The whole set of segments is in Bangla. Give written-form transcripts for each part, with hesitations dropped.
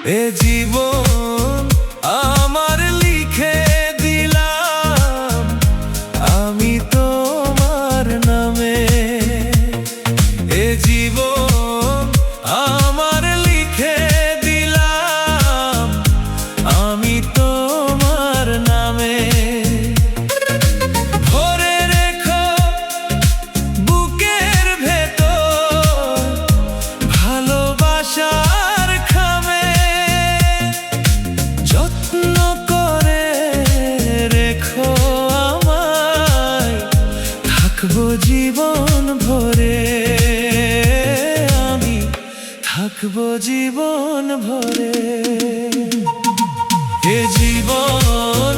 এ জীবন আমার লিখে দিলাম আমি তোমার নামে। এ জীবন আমার লিখে দিলাম আমি তোমার নামে। ভরে রেখো বুকের ভেতর ভালোবাসার খামে। যত্ন করে রেখো আমায়, থাকবো জীবন ভরে। আমি থাকবো জীবন ভরে। এ জীবন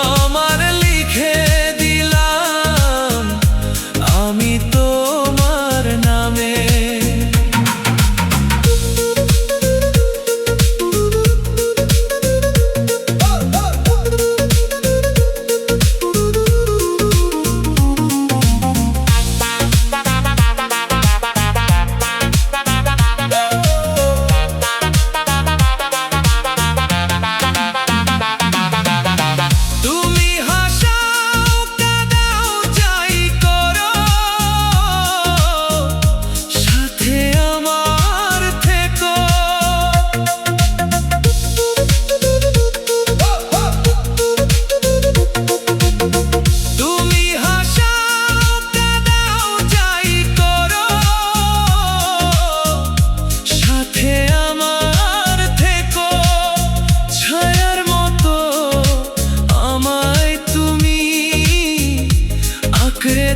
আমার লিখে দিলাম আমি তোমার নামে।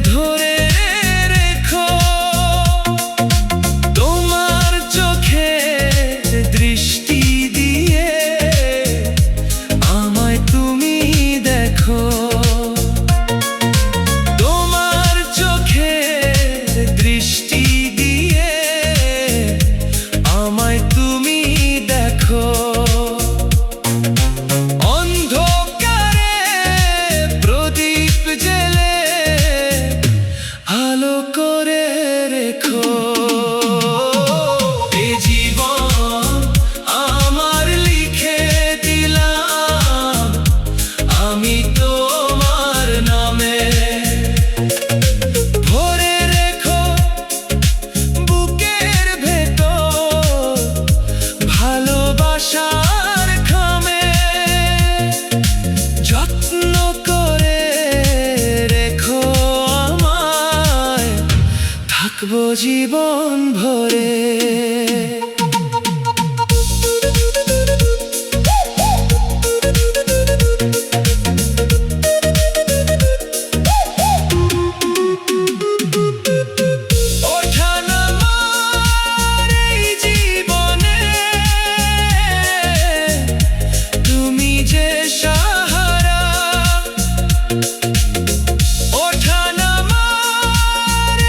ধরে রেখো তোমার চোখে দৃষ্টি দিয়ে আমায় তুমি দেখো। তোমার চোখে দৃষ্টি দিয়ে আমায় তুমি দেখো। অন্ধকারে প্রদীপ জ্বেলে আলো করে রেখো। এ জীবন আমার লিখে দিলাম আমি তোমার নামে। ভরে রেখো বুকের ভেতর ভালোবাসার খামে। যত্ন করে রেখো আমায়, থাকবো জীবন ভরে। ওঠানামার এই জীবনে তুমি যে সাহারা। ওঠানামার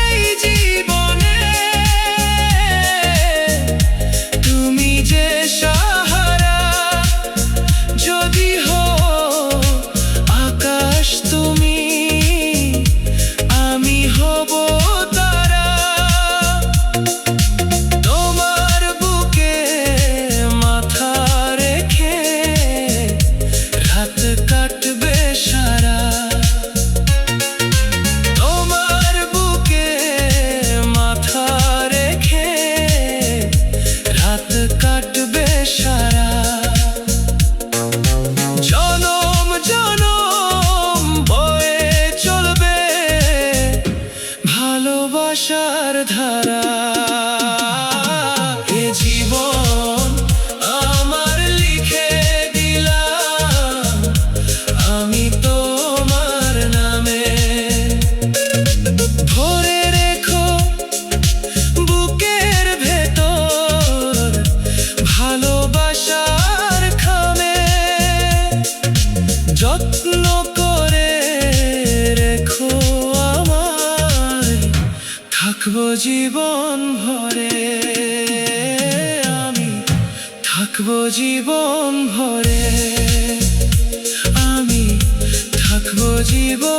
এই জীবনে তুমি যে সাহারা। যদি হো আকাশ তুমি, আমি হব তারা। তোমার বুকে মাথা রেখে রাত কাটবে সারা। তোমার বুকে মাথা রেখে রাত কাটবে সারা। জনম জনম বয়ে চলবে ভালোবাসার ধারা। এ জীবন আমার লিখে দিলাম আমি তোমার নামে। ভরে রেখো বুকের ভেতর ভালোবাসার খামে। যত্ন করে রেখো আমায়, থাকবো জীবন ভরে। আমি থাকবো জীবন ভরে। আমি থাকবো জীবন